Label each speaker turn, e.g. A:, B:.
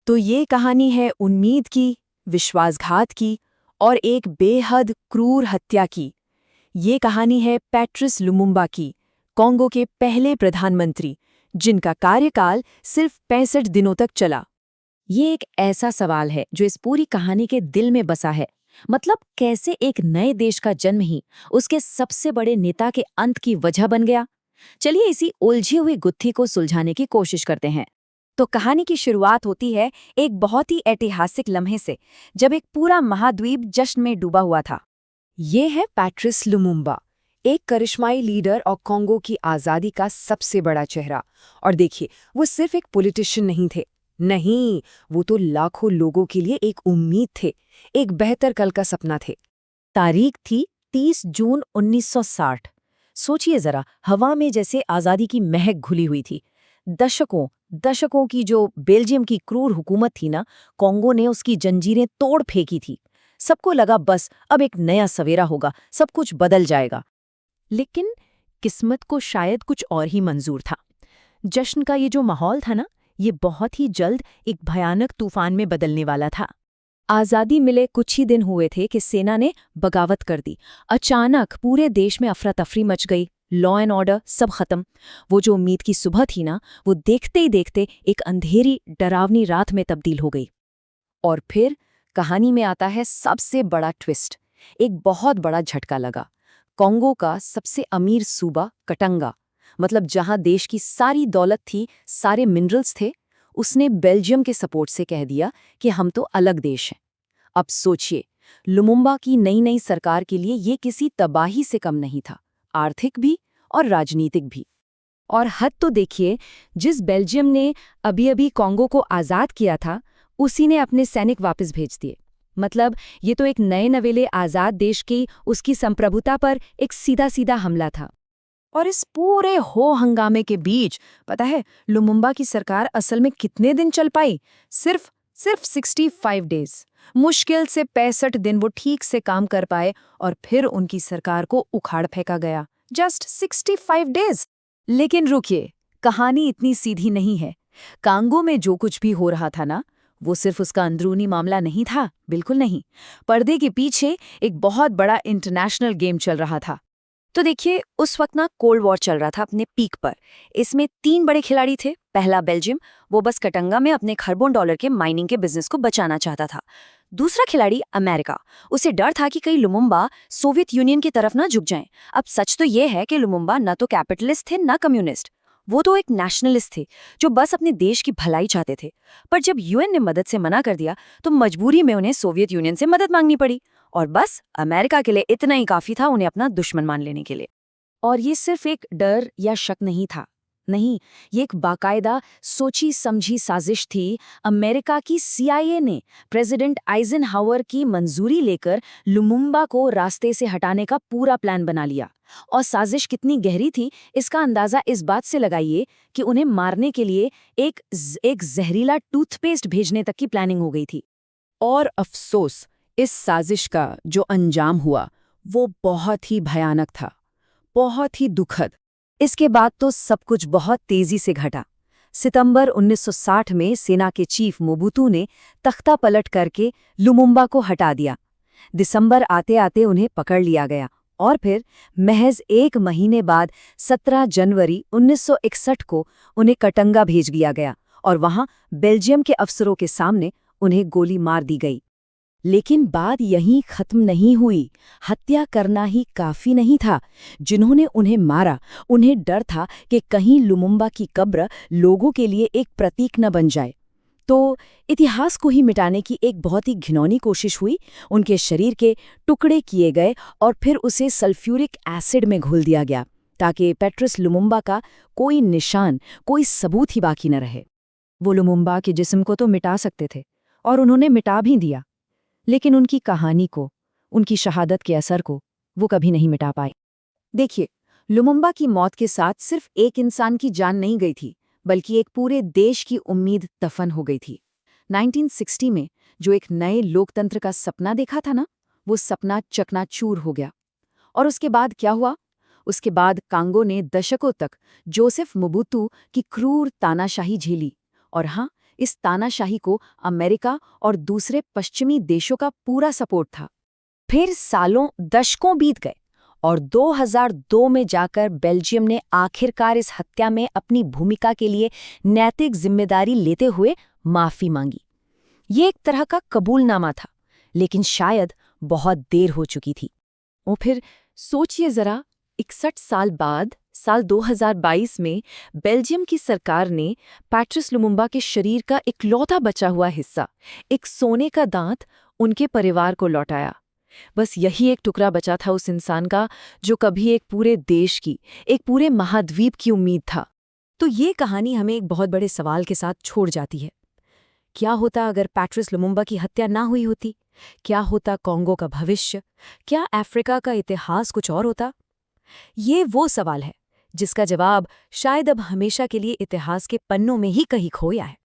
A: तो ये कहानी है उम्मीद की, विश्वासघात की और एक बेहद क्रूर हत्या की। ये कहानी है पैट्रिस लुमुम्बा की, कॉन्गो के पहले प्रधानमंत्री, जिनका कार्यकाल सिर्फ 65 दिनों तक चला।
B: ये एक ऐसा सवाल है जो इस पूरी कहानी के दिल में बसा है। मतलब कैसे एक नए देश का जन्म ही उसके सबसे बड़े नेता के अंत की वजह बन गया। चलिए इसी उलझी हुई गुत्थी को सुलझाने की कोशिश करते हैं।
C: तो कहानी की शुरुआत होती है एक बहुत ही ऐतिहासिक लम्हे से, जब एक पूरा महाद्वीप जश्न में डूबा हुआ था।
A: ये है पैट्रिस लुमुम्बा, एक करिश्माई लीडर और कॉन्गो की आज़ादी का सबसे बड़ा चेहरा। और देखिए, वो सिर्फ एक पॉलिटिशियन नहीं थे। नहीं, वो तो लाखों लोगों के लिए एक उम्मीद थे, एक बेहतर कल का सपना थे।
B: तारीख थी 30 जून 1960। सोचिए जरा, हवा में जैसे आज़ादी की महक घुली हुई थी। दशकों की जो बेल्जियम की क्रूर हुकूमत थी ना, कॉन्गो ने उसकी जंजीरें तोड़ फेंकी थी। सबको लगा बस अब एक नया सवेरा होगा, सब कुछ बदल जाएगा। लेकिन किस्मत को शायद कुछ और ही मंजूर था। जश्न का ये जो माहौल था ना, ये बहुत ही जल्द एक भयानक तूफान में बदलने वाला था।
C: आज़ादी मिले कुछ ही दिन हुए थे कि सेना ने बगावत कर दी। अचानक पूरे देश में अफरा तफरी मच गई, लॉ एंड ऑर्डर सब खत्म। वो जो उम्मीद की सुबह थी ना, वो देखते ही देखते एक अंधेरी डरावनी रात में तब्दील हो गई। और फिर कहानी में आता है सबसे बड़ा ट्विस्ट। एक बहुत बड़ा झटका लगा। कॉन्गो का सबसे अमीर सूबा कटंगा, मतलब जहां देश की सारी दौलत थी, सारे मिनरल्स थे, उसने बेल्जियम के सपोर्ट से कह दिया कि हम तो अलग देश हैं। अब सोचिए, लुमुम्बा की नई नई सरकार के लिए ये किसी तबाही से कम नहीं था, आर्थिक भी और राजनीतिक भी। और हद तो देखिए, जिस बेल्जियम ने अभी अभी कॉन्गो को आज़ाद किया था, उसी ने अपने सैनिक वापस भेज दिए। मतलब ये तो एक नए नवेले आज़ाद देश की उसकी संप्रभुता पर एक सीधा सीधा हमला था। और इस पूरे हो हंगामे के बीच पता है लुमुम्बा की सरकार असल में कितने दिन चल पाई? सिर्फ 65 डेज। मुश्किल से 65 दिन वो ठीक से काम कर पाए और फिर उनकी सरकार को उखाड़ फेंका गया। Just 65 days. लेकिन रुकिए, कहानी इतनी सीधी नहीं है। कांगो में जो कुछ भी हो रहा था ना, वो सिर्फ उसका अंदरूनी मामला नहीं था, बिल्कुल नहीं। पर्दे के पीछे एक बहुत बड़ा इंटरनेशनल गेम चल रहा था। तो देखिए, उस वक्त ना कोल्ड वॉर चल रहा था अपने पीक पर। इसमें 3 बड़े खिलाड़ी थे। पहला बेल्जियम, वो बस कटंगा में अपने खरबों डॉलर के माइनिंग के बिजनेस को बचाना चाहता था। दूसरा खिलाड़ी अमेरिका, उसे डर था कि कहीं लुमुम्बा सोवियत यूनियन की तरफ ना झुक जाएं। अब सच तो ये है कि लुमुम्बा न तो कैपिटलिस्ट थे न कम्युनिस्ट। वो तो एक नेशनलिस्ट थे जो बस अपने देश की भलाई चाहते थे। पर जब यूएन ने मदद से मना कर दिया तो मजबूरी में उन्हें सोवियत यूनियन से मदद मांगनी पड़ी। और बस अमेरिका के लिए इतना ही काफी था उन्हें अपना दुश्मन मान लेने के लिए। और ये सिर्फ एक डर या शक नहीं था। नहीं, ये एक बाकायदा सोची समझी साजिश थी। अमेरिका की सीआईए ने प्रेसिडेंट आइजनहावर की मंजूरी लेकर लुमुम्बा को रास्ते से हटाने का पूरा प्लान बना लिया। और साजिश कितनी गहरी थी, इसका अंदाजा इस बात से लगाइए कि उन्हें मारने के लिए एक जहरीला टूथपेस्ट भेजने तक की प्लानिंग हो गई थी।
A: और अफसोस, इस साजिश का जो अंजाम हुआ वो बहुत ही भयानक था, बहुत ही दुखद।
C: इसके बाद तो सब कुछ बहुत तेजी से घटा। सितंबर 1960 में सेना के चीफ मोबुतू ने तख्ता पलट करके लुमुम्बा को हटा दिया। दिसंबर आते आते उन्हें पकड़ लिया गया और फिर महज 1 महीने बाद 17 जनवरी 1961 को उन्हें कटंगा भेज दिया गया और वहां बेल्जियम के अफसरों के सामने उन्हें गोली मार दी गई।
B: लेकिन बात यहीं खत्म नहीं हुई। हत्या करना ही काफी नहीं था। जिन्होंने उन्हें मारा, उन्हें डर था कि कहीं लुमुम्बा की कब्र लोगों के लिए एक प्रतीक न बन जाए। तो इतिहास को ही मिटाने की एक बहुत ही घिनौनी कोशिश हुई। उनके शरीर के टुकड़े किए गए और फिर उसे सल्फ्यूरिक एसिड में घोल दिया गया ताकि पैट्रिस लुमुम्बा का कोई निशान, कोई सबूत ही बाकी न रहे।
C: वो लुमुम्बा के जिस्म को तो मिटा सकते थे और उन्होंने मिटा भी दिया, लेकिन उनकी कहानी को, उनकी शहादत के असर को वो कभी नहीं मिटा पाए। देखिए, लुमुम्बा की मौत के साथ सिर्फ एक इंसान की जान नहीं गई थी, बल्कि एक पूरे देश की उम्मीद दफन हो गई थी। 1960 में जो एक नए लोकतंत्र का सपना देखा था ना, वो सपना चकनाचूर हो गया। और उसके बाद क्या हुआ? उसके बाद कांगो ने दशकों तक जोसेफ मोबुतू की क्रूर तानाशाही झेली। और हाँ,
B: इस तानाशाही को अमेरिका और दूसरे पश्चिमी देशों का पूरा सपोर्ट था। फिर सालों दशकों बीत गए और 2002 में जाकर बेल्जियम ने आखिरकार इस हत्या में अपनी भूमिका के लिए नैतिक जिम्मेदारी लेते हुए माफी मांगी। ये एक तरह का कबूलनामा था, लेकिन शायद बहुत देर हो चुकी थी। और फिर सोचिए जरा, 61 साल बाद साल 2022 में बेल्जियम की सरकार ने पैट्रिस लुमुम्बा के शरीर का इकलौता बचा हुआ हिस्सा, एक सोने का दांत, उनके परिवार को लौटाया। बस यही एक टुकड़ा बचा था उस इंसान का जो कभी एक पूरे देश की, एक पूरे महाद्वीप की उम्मीद था।
C: तो ये कहानी हमें एक बहुत बड़े सवाल के साथ छोड़ जाती है। क्या होता अगर पैट्रिस लुमुम्बा की हत्या ना हुई होती? क्या होता कॉन्गो का भविष्य? क्या अफ्रीका का इतिहास कुछ और होता? ये वो सवाल है जिसका जवाब शायद अब हमेशा के लिए इतिहास के पन्नों में ही कहीं खोया है।